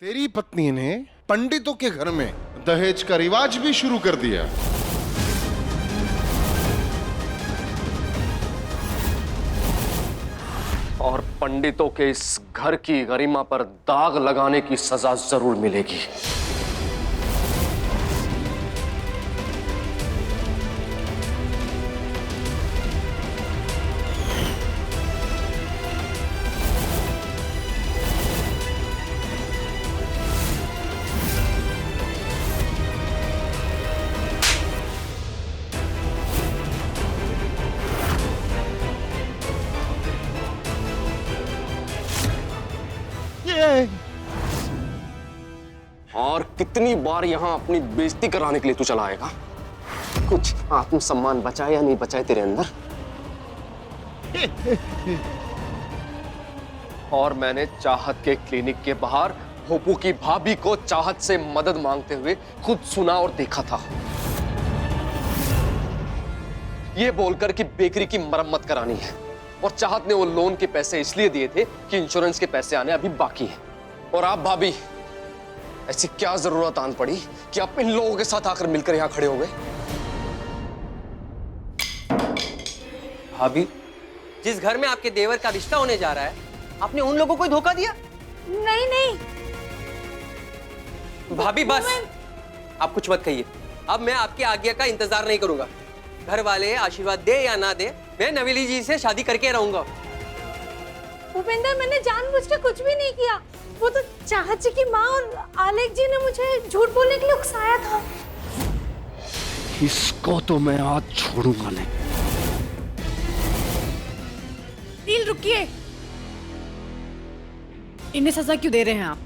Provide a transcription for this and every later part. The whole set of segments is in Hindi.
तेरी पत्नी ने पंडितों के घर में दहेज का रिवाज भी शुरू कर दिया। और पंडितों के इस घर की गरिमा पर दाग लगाने की सजा जरूर मिलेगी। और कितनी बार यहां अपनी बेइज्जती कराने के लिए तू चला आएगा? कुछ आत्मसम्मान बचा या नहीं बचा तेरे अंदर? और मैंने चाहत के क्लिनिक के बाहर होपू की भाभी को चाहत से मदद मांगते हुए खुद सुना और देखा था, ये बोलकर कि बेकरी की मरम्मत करानी है। और चाहत ने वो लोन के पैसे इसलिए दिए थे कि इंश्योरेंस के पैसे आने अभी बाकी हैं। और आप भाभी, ऐसी क्या जरूरत आन पड़ी कि आप इन लोगों के साथ आकर मिलकर यहां खड़े हो गए? भाभी, जिस घर में आपके देवर का रिश्ता होने जा रहा है, आपने उन लोगों को धोखा दिया? नहीं नहीं भाभी बस, आप कुछ मत कहिए। अब मैं आपकी आज्ञा का इंतजार नहीं करूंगा। घर वाले आशीर्वाद दे या ना दे, मैं नवेली जी से शादी करके रहूंगा। भूपेंद्र, मैंने जानबूझ के कुछ भी नहीं किया। वो तो चाहत जी की माँ और आलेख जी ने मुझे झूठ बोलने के लिए उकसाया था। इसको तो मैं आज छोड़ूंगा नहीं। नील, रुकिए। इन्हें सजा क्यों दे रहे हैं आप?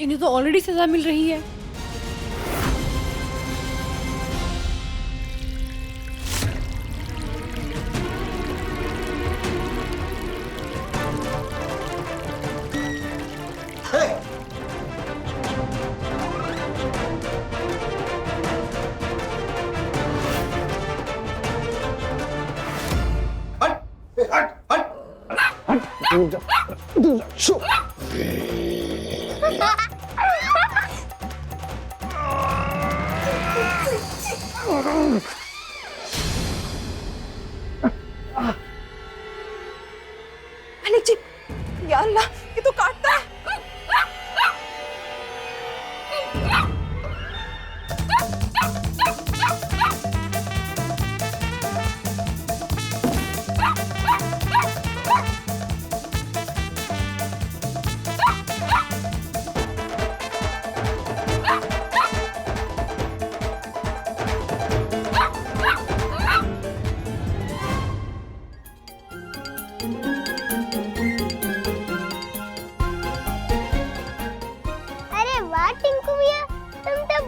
इन्हें तो ऑलरेडी सजा मिल रही है। आलेख जी, या अल्लाह, ये तो काटता है।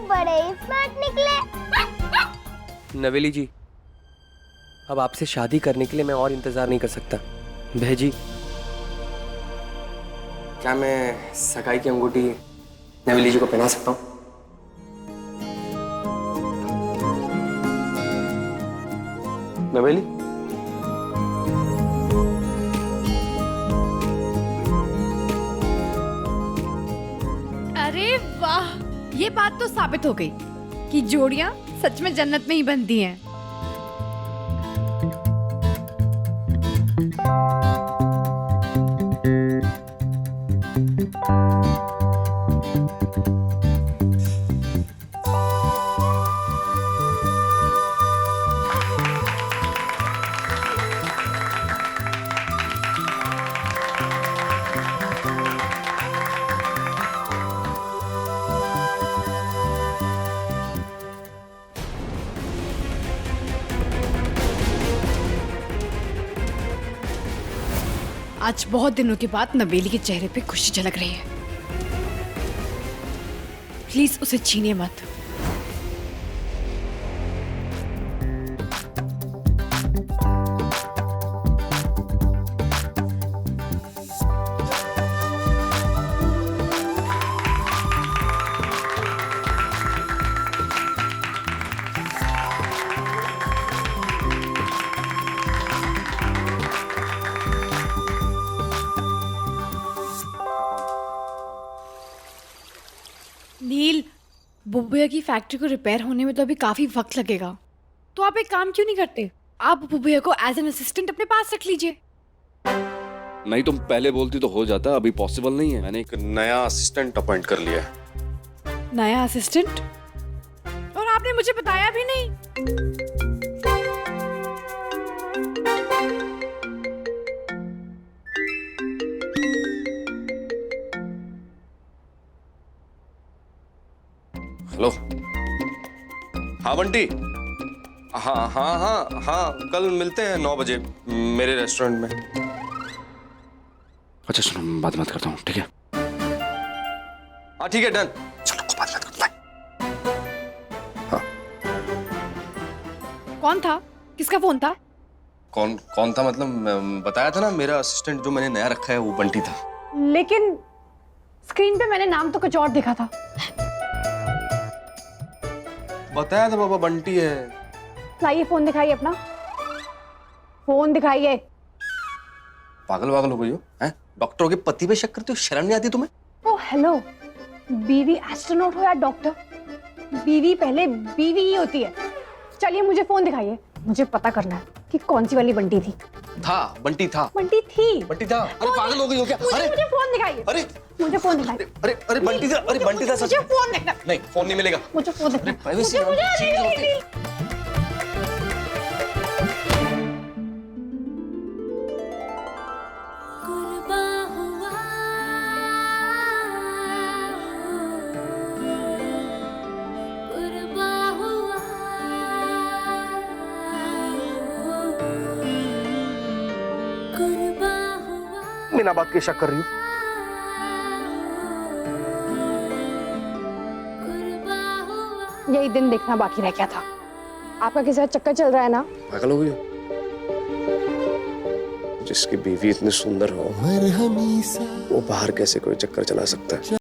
बड़े ही स्मार्ट निकले। नवेली जी, अब आपसे शादी करने के लिए मैं और इंतजार नहीं कर सकता। बहजी, क्या मैं सगाई की अंगूठी नवेली जी को पहना सकता हूँ? नवेली, अरे वाह, ये बात तो साबित हो गई कि जोड़ियां सच में जन्नत में ही बनती हैं। आज बहुत दिनों के बाद नवेली के चेहरे पे खुशी झलक रही है। प्लीज उसे छीनिए मत। नील, बुब्बुया की फैक्ट्री को रिपेयर होने में तो अभी काफी वक्त लगेगा, तो आप एक काम क्यों नहीं करते? आप बुब्बुया को एज एन असिस्टेंट अपने पास रख लीजिए। नहीं, तुम पहले बोलती तो हो जाता, अभी पॉसिबल नहीं है। मैंने एक नया असिस्टेंट अपॉइंट कर लिया है। नया असिस्टेंट? और आपने मुझे बताया भी नहीं। हेलो, हाँ बंटी, हाँ हाँ हाँ हाँ, कल मिलते हैं 9 बजे मेरे रेस्टोरेंट में। अच्छा सुनो, बात मत करता हूँ, ठीक है? हाँ ठीक है, डन। चलो बात मत करता। हाँ। कौन था? किसका फोन था? कौन था मतलब, बताया था ना, मेरा असिस्टेंट जो मैंने नया रखा है वो बंटी था। लेकिन स्क्रीन पे मैंने नाम तो कुछ और दिखा था। बताया था बाबा, बंटी है। लाइए फोन दिखाइए अपना, फोन दिखाइए। पागल वागल हो गई हो हैं? डॉक्टरों के पति पे शक करते हो, शर्म नहीं आती तुम्हें? ओ हेलो, बीवी एस्ट्रोनॉट हो या डॉक्टर, बीवी पहले बीवी ही होती है। चलिए मुझे फोन दिखाइए, मुझे पता करना है कि कौन सी वाली बंटी थी। बंटी था। बंटी थी? बंटी था। अरे पागल हो गई हो क्या? मुझे फोन दिखाइए। अरे मुझे फोन दिखाइए। अरे बंटी था। अरे बंटी था सच मुझे में। फोन देखना। नहीं, फोन नहीं मिलेगा। मुझे फोन देखना। प्राइवेसी मुझे चीज होती है। बिना बात के शक कर रही हूँ। यही दिन देखना बाकी रह गया था। आपका किसी साथ चक्कर चल रहा है ना? पागल हो गई हो? जिसकी बीवी इतनी सुंदर हो वो बाहर कैसे कोई चक्कर चला सकता है?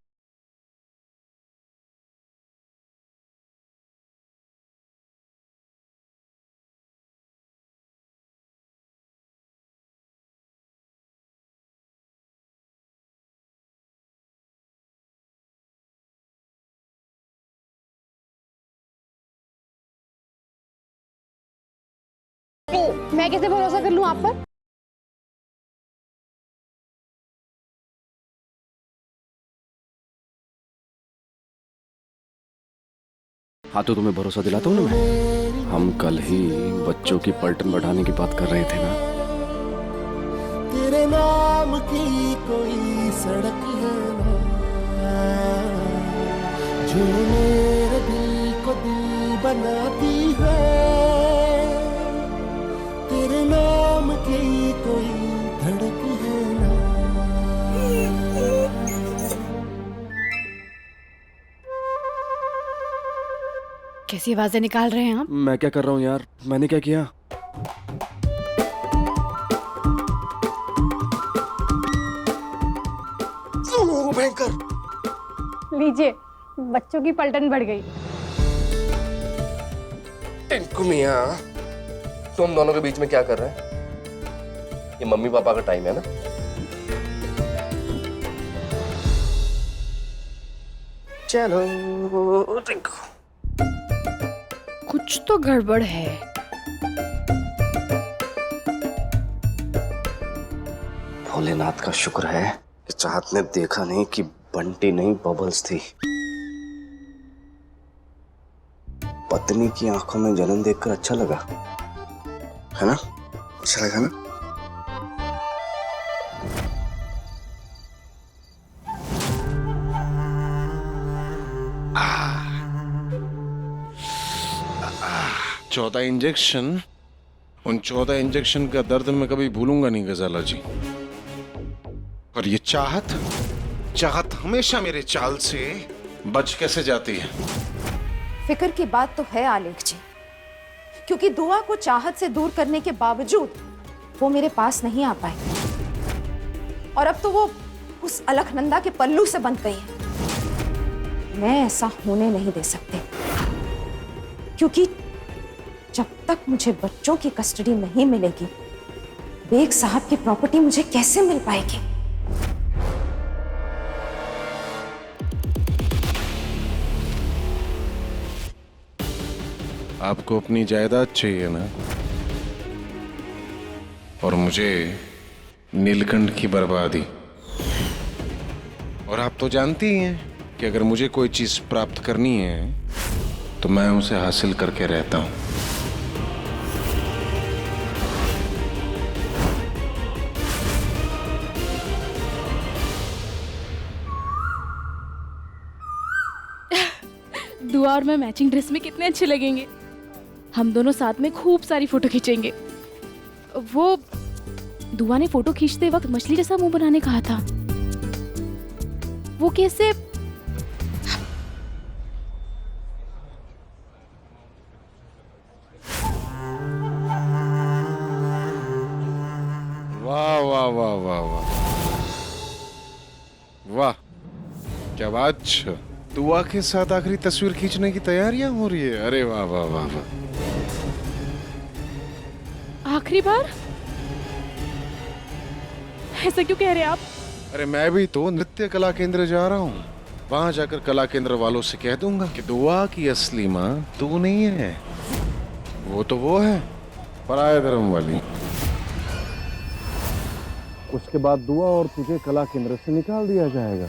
मैं कैसे भरोसा कर लूं आप पर? हाँ तो तुम्हें भरोसा दिलाता हूँ ना मैं। हम कल ही बच्चों की पलटन बढ़ाने की बात कर रहे थे ना। तेरे नाम की कोई सड़क है ना, जो मेरे दिल को दिल बनाती है। तेरे नाम की कोई धड़क है ना। कैसी आवाजें निकाल रहे हैं आप? मैं क्या कर रहा हूँ यार, मैंने क्या किया? भयंकर। लीजिए, बच्चों की पलटन बढ़ गई। टिंकू मियां, तुम दोनों के बीच में क्या कर रहे हैं? ये मम्मी पापा का टाइम है ना? चलो टिंकू। कुछ तो गड़बड़ है। भोलेनाथ का शुक्र है कि चाहत ने देखा नहीं कि बंटी नहीं बबल्स थी। पत्नी की आंखों में जलन देखकर अच्छा लगा, है ना? अच्छा लगा ना? चौथा इंजेक्शन, उन 14 इंजेक्शन का दर्द मैं कभी भूलूंगा नहीं गजाला जी। और ये चाहत हमेशा मेरे चाल से बच कैसे जाती है। फिक्र की बात तो है आलेख जी, क्योंकि दुआ को चाहत से दूर करने के बावजूद वो मेरे पास नहीं आ पाई, और अब तो वो उस अलखनंदा के पल्लू से बंध गई है। मैं ऐसा होने नहीं दे सकते, क्योंकि जब तक मुझे बच्चों की कस्टडी नहीं मिलेगी, बेग साहब की प्रॉपर्टी मुझे कैसे मिल पाएगी? आपको अपनी जायदाद चाहिए ना, और मुझे नीलकंठ की बर्बादी। और आप तो जानती ही हैं कि अगर मुझे कोई चीज प्राप्त करनी है तो मैं उसे हासिल करके रहता हूं। दुआ और मैं मैचिंग ड्रेस में कितने अच्छे लगेंगे। हम दोनों साथ में खूब सारी फोटो खींचेंगे। वो दुआ ने फोटो खींचते वक्त मछली जैसा मुंह बनाने कहा था, वो कैसे? वाह वाह वाह वाह वाह वाह, क्या बात है। दुआ के साथ आखिरी तस्वीर खींचने की तैयारियां हो रही है। अरे वाह वाह वाह वाह। आखिरी बार? ऐसा क्यों कह रहे हैं आप? अरे मैं भी तो नृत्य कला केंद्र जा रहा हूँ। वहां जाकर कला केंद्र वालों से कह दूंगा कि दुआ की असली माँ तू नहीं है, वो तो वो है पराये धर्म वाली। उसके बाद दुआ और तुझे कला केंद्र से निकाल दिया जाएगा।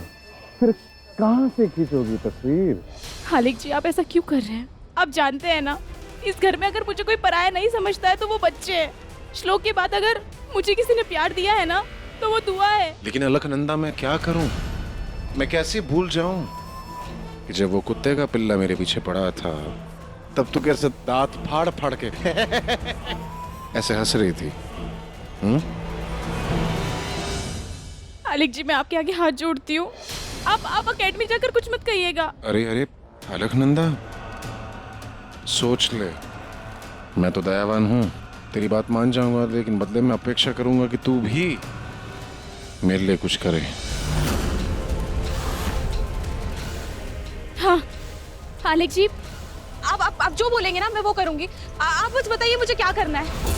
फिर कहां से खींचोगी तस्वीर? हालिक जी, आप ऐसा क्यों कर रहे हैं? आप जानते हैं ना, इस घर में अगर मुझे कोई पराया नहीं समझता है तो वो बच्चे हैं। श्लोक के बाद अगर मुझे किसी ने प्यार दिया है ना तो वो दुआ है। लेकिन अलकनंदा मैं क्या करूं? मैं कैसे भूल जाऊं कि जब वो कुत्ते का पिल्ला मेरे पीछे पड़ा था तब तू कैसे दांत फाड़ फाड़ के ऐसे हंस रही थी। हालिक जी, मैं आपके आगे हाथ जोड़ती हूँ, आप अकेडमी जाकर कुछ मत कहिएगा। अरे अरे अलकनंदा, सोच ले, मैं तो दयावान हूं, तेरी बात मान जाऊंगा, लेकिन बदले में अपेक्षा करूंगा कि तू भी मेरे लिए कुछ करे। हाँ हालिक जी, आप जो बोलेंगे ना मैं वो करूंगी। आप बस बताइए मुझे क्या करना है।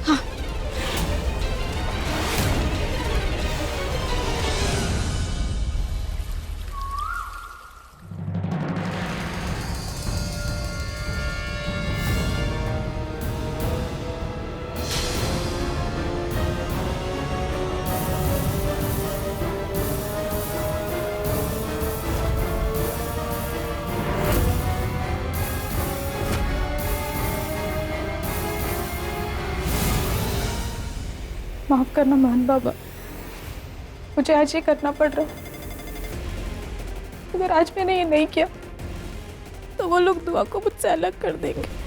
हाँ। माफ करना मोहन बाबा, मुझे आज ये करना पड़ रहा। अगर आज मैंने ये नहीं किया तो वो लोग दुआ को मुझसे अलग कर देंगे।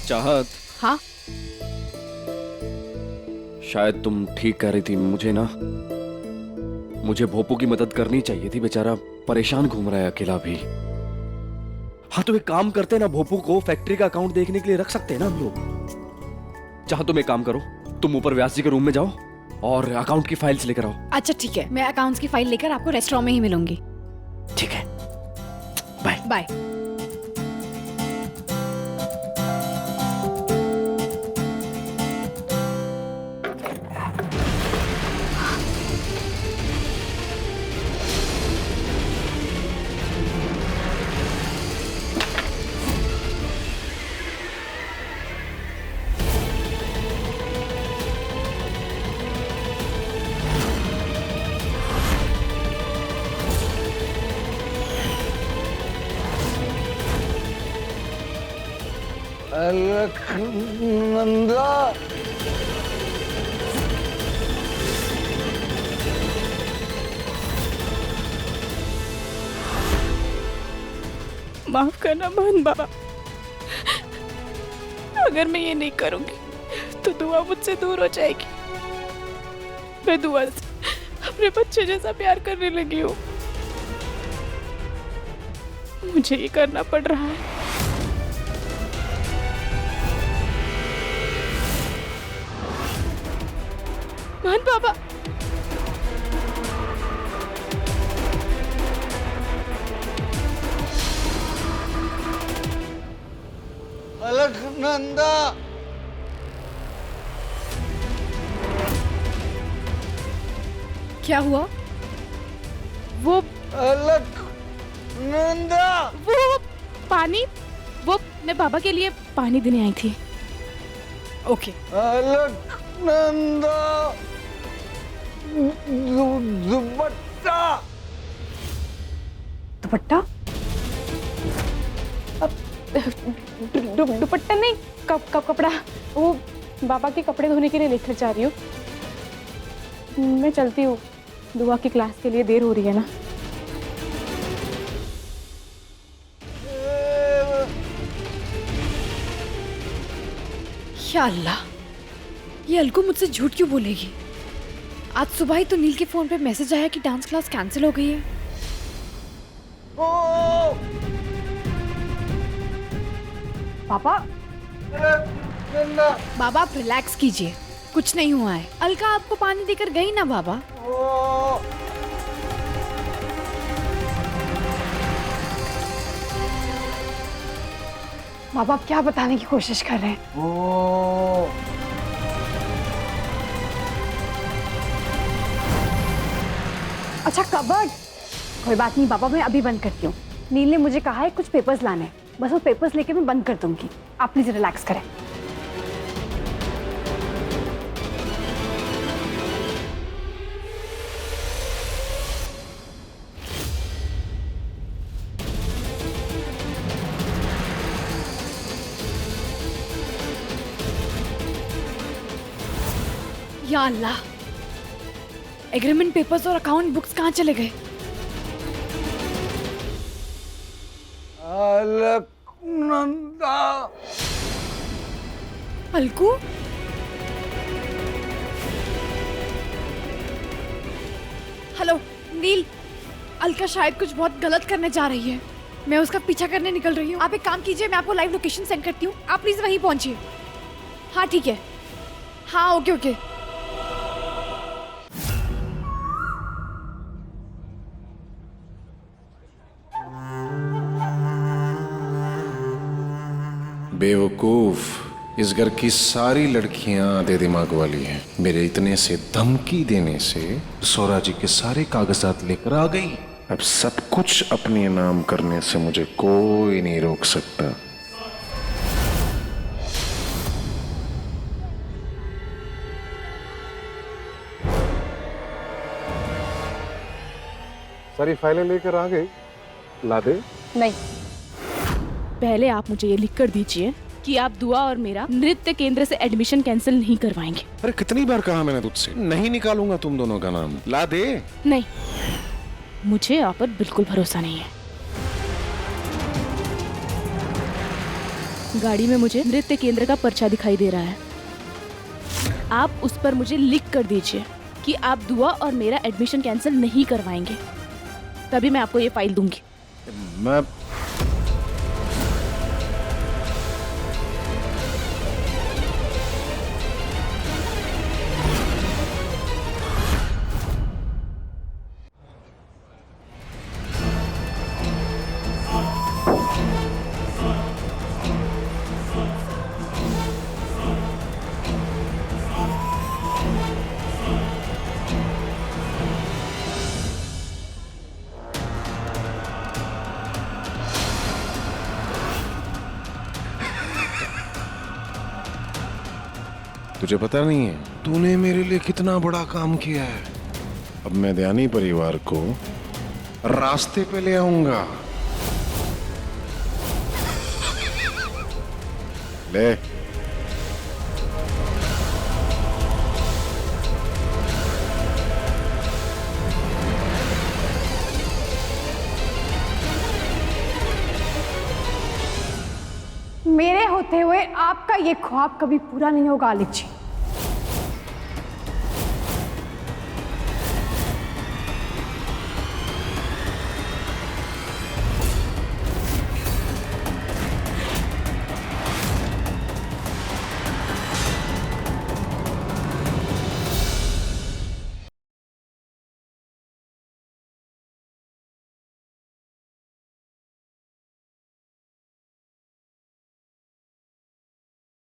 चाहत, हाँ? शायद तुम ठीक कह रही थी। मुझे भोपू की मदद करनी चाहिए थी, बेचारा परेशान घूम रहा है अकेला भी। हाँ तो एक काम करते हैं ना, भोपू को फैक्ट्री का अकाउंट देखने के लिए रख सकते हैं ना हम लोग। चाहे तुम एक काम करो, तुम ऊपर व्यास जी के रूम में जाओ और अकाउंट की फाइल्स लेकर आओ। अच्छा ठीक है, मैं अकाउंट्स की फाइल लेकर आपको रेस्टोरेंट में ही मिलूंगी। ठीक है, बाय बाय। अलकनंदा, माफ करना मोहन बाबा, अगर मैं ये नहीं करूंगी तो दुआ मुझसे दूर हो जाएगी। मैं दुआ से अपने बच्चे जैसा प्यार करने लगी हूँ। मुझे ये करना पड़ रहा है। मान पापा, अलकनंदा, क्या हुआ? वो अलकनंदा। वो पानी, वो मैं पापा के लिए पानी देने आई थी। ओके। अलकनंदा, दुपट्टा। दुपट्टा? दुपट्टा नहीं, कपड़ा। वो बाबा के कपड़े धोने के लिए लेकर जा रही हूँ। मैं चलती हूँ, दुआ की क्लास के लिए देर हो रही है ना। या अल्लाह, ये अलगू मुझसे झूठ क्यों बोलेगी? आज सुबह ही तो नील के फोन पे मैसेज आया कि डांस क्लास कैंसिल हो गई है। पापा, बाबा आप रिलैक्स कीजिए, कुछ नहीं हुआ है। अलका आपको पानी देकर गई ना बाबा। बाबा आप क्या बताने की कोशिश कर रहे हैं? अच्छा कबर्ड, कोई बात नहीं बाबा, मैं अभी बंद करती हूँ। नील ने मुझे कहा है कुछ पेपर्स लाने हैं, बस वो पेपर्स लेके मैं बंद कर दूंगी। आप प्लीज रिलैक्स करें। या अल्लाह, एग्रीमेंट पेपर्स और अकाउंट बुक्स कहाँ चले गए? अलकनंदा। अलकू, हेलो नील, अलका शायद कुछ बहुत गलत करने जा रही है। मैं उसका पीछा करने निकल रही हूँ। आप एक काम कीजिए, मैं आपको लाइव लोकेशन सेंड करती हूँ, आप प्लीज वहीं पहुंचिए। हाँ ठीक है, हाँ ओके ओके। बेवकूफ, इस घर की सारी लड़कियां आधे दिमाग वाली हैं। मेरे इतने से धमकी देने से सोरा जी के सारे कागजात लेकर आ गई। अब सब कुछ अपने नाम करने से मुझे कोई नहीं रोक सकता। सारी फाइलें लेकर आ गई, ला दे। नहीं, पहले आप मुझे ये लिख कर दीजिए कि आप दुआ और मेरा नृत्य केंद्र से एडमिशन कैंसिल नहीं करवाएंगे। अरे कितनी बार कहा मैंने तुझसे, नहीं निकालूंगा तुम दोनों का नाम। ला दे। नहीं, मुझे आप पर बिल्कुल भरोसा नहीं है। गाड़ी में मुझे नृत्य केंद्र का पर्चा दिखाई दे रहा है। आप उस पर मुझे लिख कर दीजिए कि आप दुआ और मेरा एडमिशन कैंसिल नहीं करवाएंगे, तभी मैं आपको ये फाइल दूंगी। मैं तुझे पता नहीं है तूने मेरे लिए कितना बड़ा काम किया है। अब मैं ध्यानी परिवार को रास्ते पे ले आऊंगा। ले। मेरे होते हुए आपका ये ख्वाब कभी पूरा नहीं होगा आलिक जी।